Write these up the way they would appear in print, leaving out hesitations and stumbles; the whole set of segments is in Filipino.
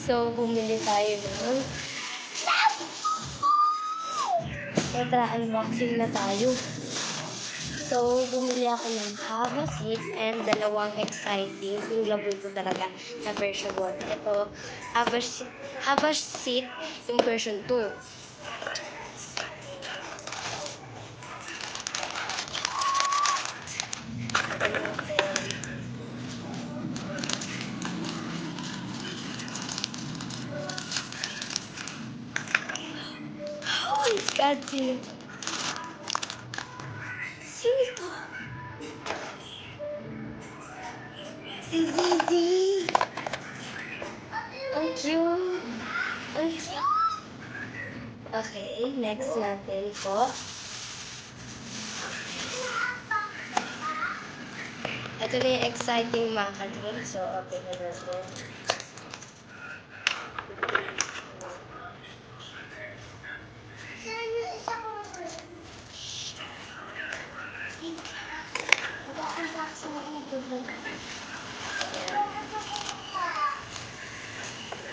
So, bumili tayo ng... Ito, unboxing na tayo. So, bumili ako ng Haba Seat and dalawang exciting. Yung label ko talaga na version 1. Ito, Haba Seat yung version 2. Oh my God, sino to? Si Zizi! Ang cute! Ang cute! Okay, next natin po. Ito na yung exciting macadon. So, open na natin.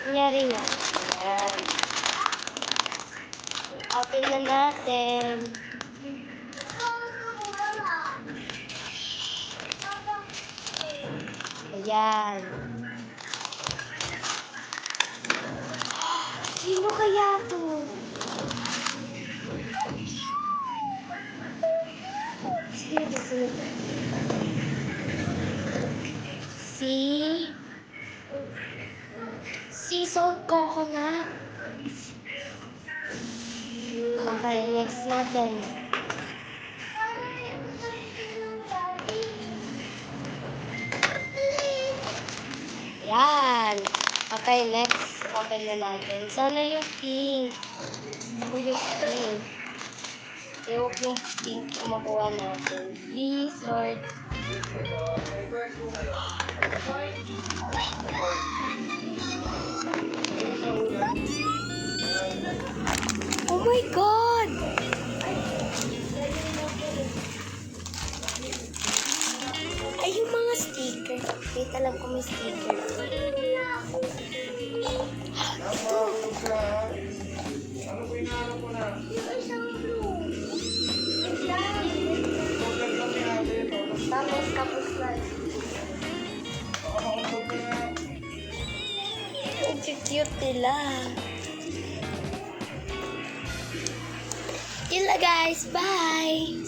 Nangyari nga. Ayan. Open na natin. Ayan. Sino kaya to? Sino to? Si Salt Coconut. Okay, next natin. Yan. Okay, next. Open na natin. Sana yung pink. Yung pink. Yung pink kumakuha natin. Please, Lord. Oh my God! Ay, yung mga sticker. Wait, alam ko may sticker. Tapos na. Ang cute nila. Yun lang guys, bye!